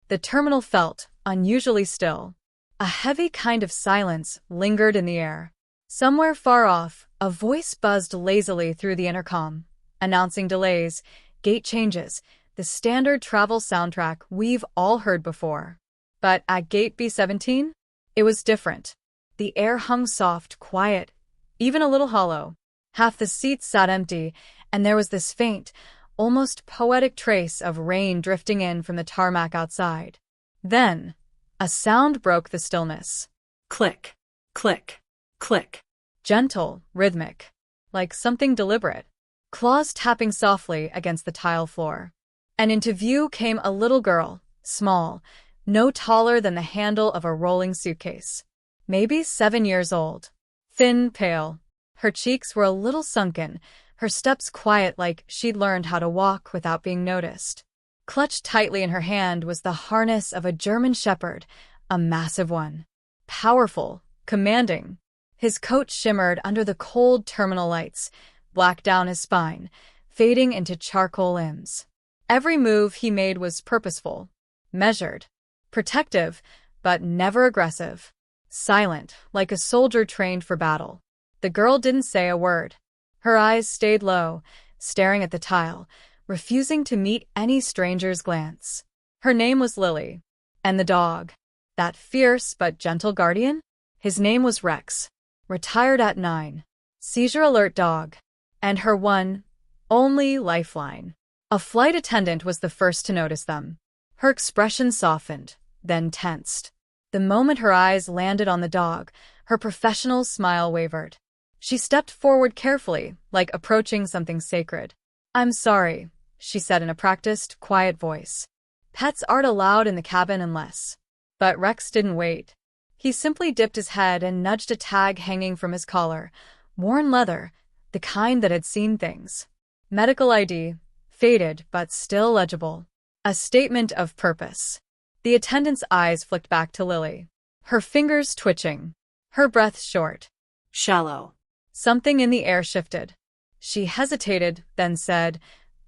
The terminal felt unusually still. A heavy kind of silence lingered in the air. Somewhere far off, a voice buzzed lazily through the intercom, announcing delays, gate changes, the standard travel soundtrack we've all heard before. But at gate B17, it was different. The air hung soft, quiet, even a little hollow. Half the seats sat empty, and there was this faint, almost poetic trace of rain drifting in from the tarmac outside. Then, a sound broke the stillness. Click, click, click. Gentle, rhythmic, like something deliberate. Claws tapping softly against the tile floor. And into view came a little girl, small, no taller than the handle of a rolling suitcase. Maybe 7 years old. Thin, pale. Her cheeks were a little sunken, her steps quiet like she'd learned how to walk without being noticed. Clutched tightly in her hand was the harness of a German shepherd, a massive one. Powerful, commanding. His coat shimmered under the cold terminal lights, black down his spine, fading into charcoal limbs. Every move he made was purposeful, measured, protective, but never aggressive. Silent, like a soldier trained for battle. The girl didn't say a word. Her eyes stayed low, staring at the tile, refusing to meet any stranger's glance. Her name was Lily. And the dog, that fierce but gentle guardian? His name was Rex. Retired at 9. Seizure alert dog. And her one, only lifeline. A flight attendant was the first to notice them. Her expression softened, then tensed. The moment her eyes landed on the dog, her professional smile wavered. She stepped forward carefully, like approaching something sacred. "I'm sorry," she said in a practiced, quiet voice. "Pets aren't allowed in the cabin unless..." But Rex didn't wait. He simply dipped his head and nudged a tag hanging from his collar. Worn leather, the kind that had seen things. Medical ID, faded but still legible. A statement of purpose. The attendant's eyes flicked back to Lily. Her fingers twitching. Her breath short. Shallow. Something in the air shifted. She hesitated, then said,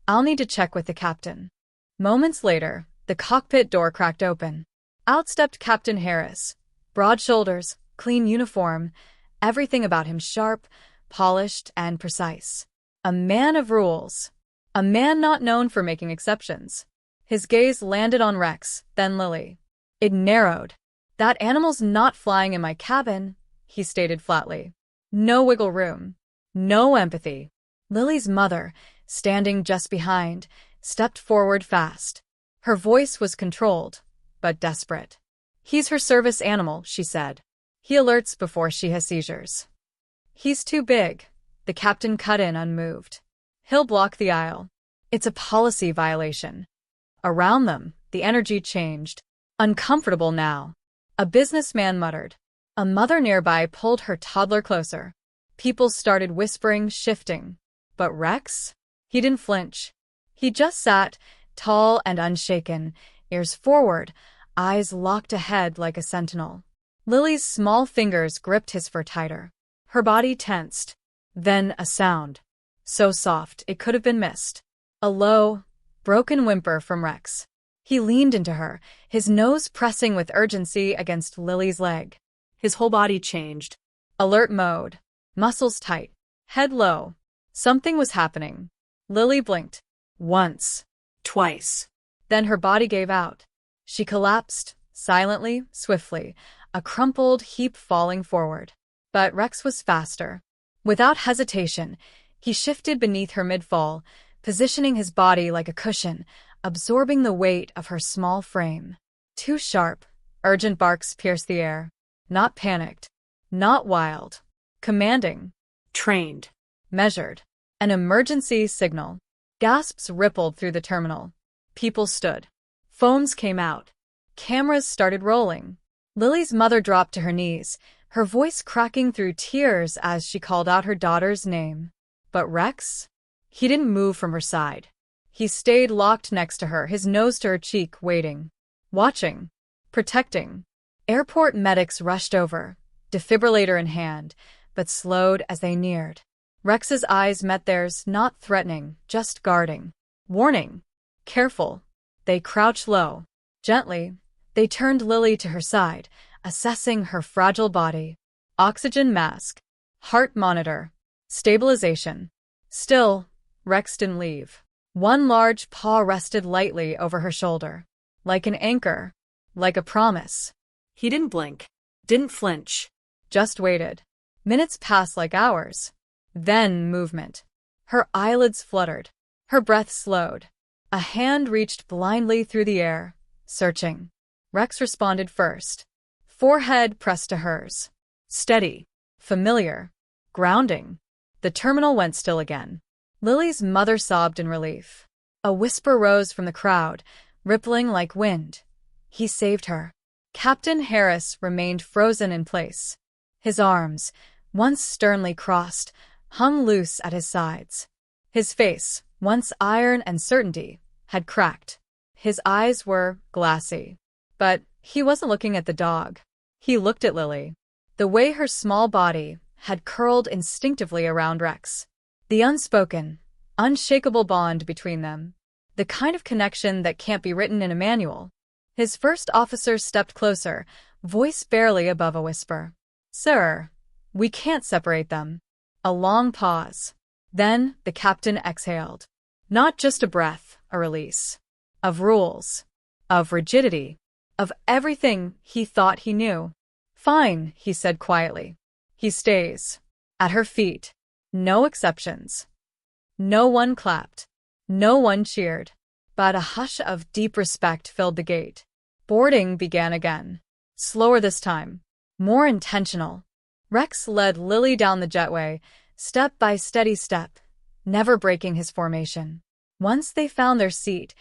"I'll need to check with the captain." Moments later, the cockpit door cracked open. Out stepped Captain Harris. Broad shoulders, clean uniform, everything about him sharp, polished, and precise. A man of rules. A man not known for making exceptions. His gaze landed on Rex, then Lily. It narrowed. "That animal's not flying in my cabin," he stated flatly. No wiggle room. No empathy. Lily's mother, standing just behind, stepped forward fast. Her voice was controlled, but desperate. "He's her service animal," she said. "He alerts before she has seizures." "He's too big," the captain cut in unmoved. "He'll block the aisle." "It's a policy violation." Around them, the energy changed. Uncomfortable now. A businessman muttered. A mother nearby pulled her toddler closer. People started whispering, shifting. But Rex? He didn't flinch. He just sat, tall and unshaken, ears forward, eyes locked ahead like a sentinel. Lily's small fingers gripped his fur tighter. Her body tensed. Then a sound. So soft it could have been missed. A low, broken whimper from Rex. He leaned into her, his nose pressing with urgency against Lily's leg. His whole body changed. Alert mode. Muscles tight. Head low. Something was happening. Lily blinked. Once. Twice. Then her body gave out. She collapsed, silently, swiftly, a crumpled heap falling forward. But Rex was faster. Without hesitation, he shifted beneath her mid-fall, positioning his body like a cushion, absorbing the weight of her small frame. Too sharp, urgent barks pierced the air. Not panicked. Not wild. Commanding. Trained. Measured. An emergency signal. Gasps rippled through the terminal. People stood. Phones came out. Cameras started rolling. Lily's mother dropped to her knees, her voice cracking through tears as she called out her daughter's name. But Rex? He didn't move from her side. He stayed locked next to her, his nose to her cheek, waiting. Watching. Protecting. Airport medics rushed over, defibrillator in hand, but slowed as they neared. Rex's eyes met theirs, not threatening, just guarding. Warning. Careful. They crouched low. Gently, they turned Lily to her side, assessing her fragile body. Oxygen mask, heart monitor, stabilization. Still, Rex didn't leave. One large paw rested lightly over her shoulder, like an anchor, like a promise. He didn't blink, didn't flinch. Just waited. Minutes passed like hours. Then movement. Her eyelids fluttered. Her breath slowed. A hand reached blindly through the air, searching. Rex responded first. Forehead pressed to hers. Steady. Familiar. Grounding. The terminal went still again. Lily's mother sobbed in relief. A whisper rose from the crowd, rippling like wind. He saved her. Captain Harris remained frozen in place. His arms, once sternly crossed, hung loose at his sides. His face, once iron and certainty, had cracked. His eyes were glassy. But he wasn't looking at the dog. He looked at Lily. The way her small body had curled instinctively around Rex. The unspoken, unshakable bond between them. The kind of connection that can't be written in a manual. His first officer stepped closer, voice barely above a whisper. Sir, we can't separate them. A long pause. Then the captain exhaled. Not just a breath, a release. Of rules. Of rigidity. Of everything he thought he knew. Fine, he said quietly. He stays. At her feet. No exceptions. No one clapped. No one cheered. But a hush of deep respect filled the gate. Boarding began again. Slower this time. More intentional. Rex led Lily down the jetway, step by steady step, never breaking his formation. Once they found their seat,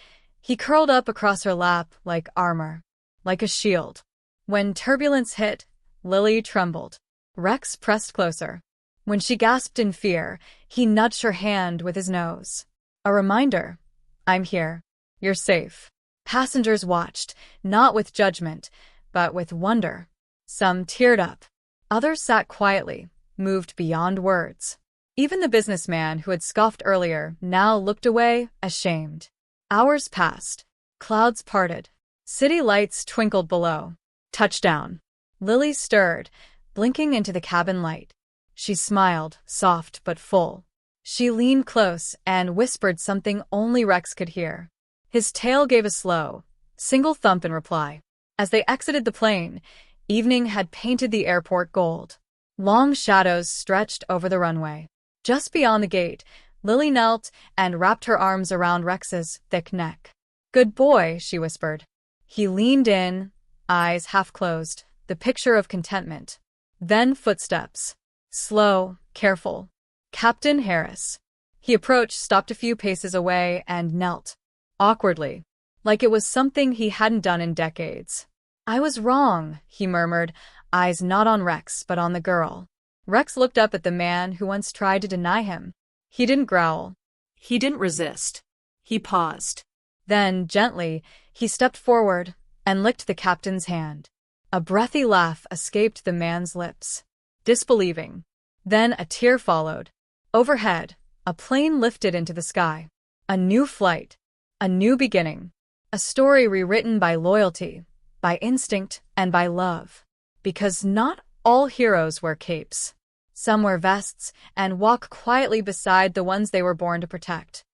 he curled up across her lap like armor, like a shield. When turbulence hit, Lily trembled. Rex pressed closer. When she gasped in fear, he nudged her hand with his nose. A reminder. I'm here. You're safe. Passengers watched, not with judgment, but with wonder. Some teared up. Others sat quietly, moved beyond words. Even the businessman who had scoffed earlier now looked away, ashamed. Hours passed. Clouds parted. City lights twinkled below. Touchdown. Lily stirred, blinking into the cabin light. She smiled, soft but full. She leaned close and whispered something only Rex could hear. His tail gave a slow, single thump in reply. As they exited the plane, evening had painted the airport gold. Long shadows stretched over the runway. Just beyond the gate, Lily knelt and wrapped her arms around Rex's thick neck. Good boy, she whispered. He leaned in, eyes half closed, the picture of contentment. Then footsteps. Slow, careful. Captain Harris. He approached, stopped a few paces away, and knelt. Awkwardly, like it was something he hadn't done in decades. I was wrong, he murmured, eyes not on Rex but on the girl. Rex looked up at the man who once tried to deny him. He didn't growl. He didn't resist. He paused. Then, gently, he stepped forward and licked the captain's hand. A breathy laugh escaped the man's lips. Disbelieving. Then a tear followed. Overhead, a plane lifted into the sky. A new flight. A new beginning. A story rewritten by loyalty, by instinct, and by love. Because not all heroes wear capes. Some wear vests and walk quietly beside the ones they were born to protect.